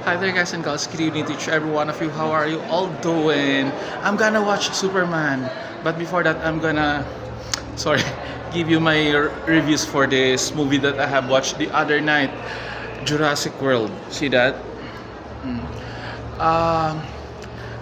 Hi there guys and girls, good evening to each every one of you. How are you all doing? I'm gonna watch Superman. But before that, I'm gonna, sorry, give you my reviews for this movie that I have watched the other night, Jurassic World. See that? Mm. Um,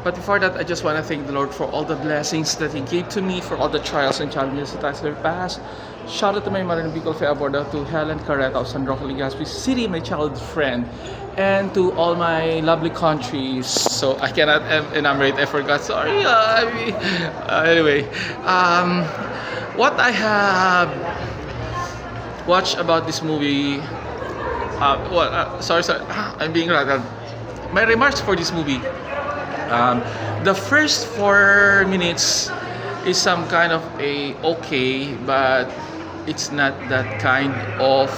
but before that, I just want to thank the Lord for all the blessings that He gave to me, for all the trials and challenges that I surpassed. Shout out to my mother, Bicol Feaborda, to Helen Carreta of San Roque, Legazpi City, my childhood friend, and to all my lovely countries. So I cannot enumerate, I forgot, sorry. Anyway, what I have watched about this movie, sorry, I'm being rattled. My remarks for this movie. The first 4 minutes is some kind of a okay, but it's not that kind of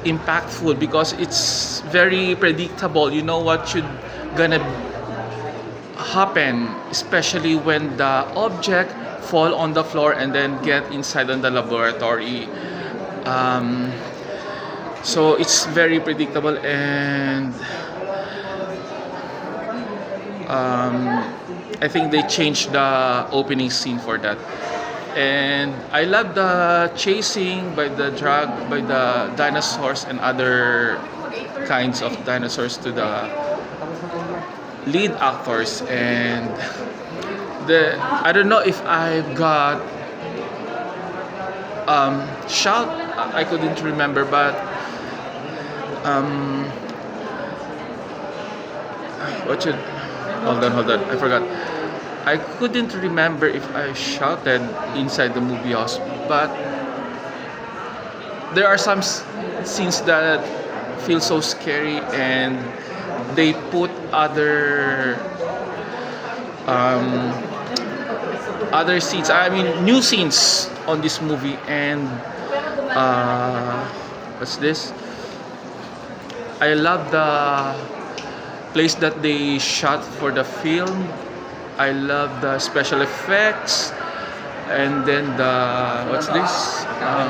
impactful because it's very predictable. You know what should gonna happen, especially when the object fall on the floor and then get inside on the laboratory. Um, so it's very predictable and I think they changed the opening scene for that. And I love the chasing by the dinosaurs and other kinds of dinosaurs to the lead actors. And the I don't know if I've got shout, I couldn't remember, but um, what should hold on, I forgot. I couldn't remember if I shouted inside the movie house, but there are some scenes that feel so scary, and they put um, other scenes. I mean, new scenes on this movie, and what's this? I love the place that they shot for the film. I love the special effects, and then the what's this? I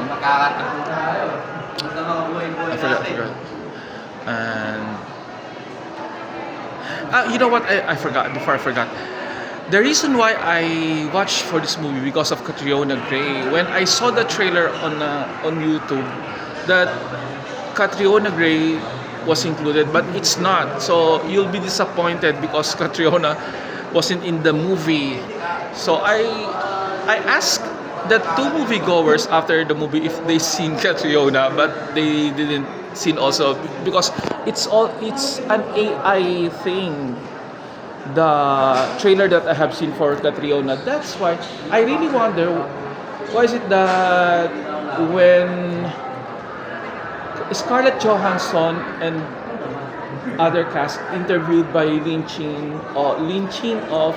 forgot. And you know what? I forgot. Before I forgot, the reason why I watched for this movie because of Catriona Gray. When I saw the trailer on YouTube, that Catriona Gray was included, but it's not. So you'll be disappointed because Catriona wasn't in the movie. So I asked the two moviegoers after the movie if they seen Catriona, but they didn't seen also because it's an AI thing. The trailer that I have seen for Catriona. That's why I really wonder why is it that when Scarlett Johansson and other cast interviewed by Lin Chin of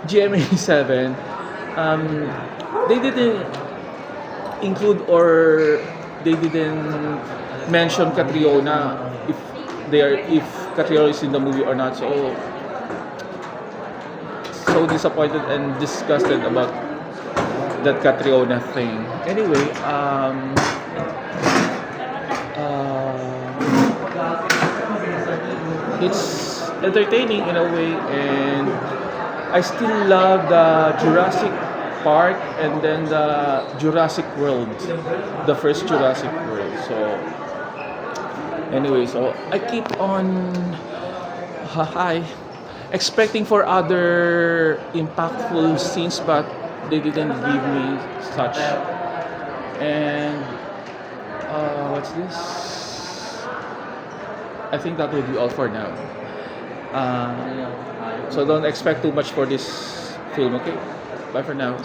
GMA7, they didn't include or they didn't mention Catriona if Catriona is in the movie or not. So disappointed and disgusted about that Catriona thing. Anyway, it's entertaining in a way, and I still love the Jurassic Park and then the Jurassic World, the first Jurassic World. So anyway, so I keep on hi expecting for other impactful scenes, but they didn't give me such. And what's this? I think that will be all for now. So don't expect too much for this film, okay? Bye for now.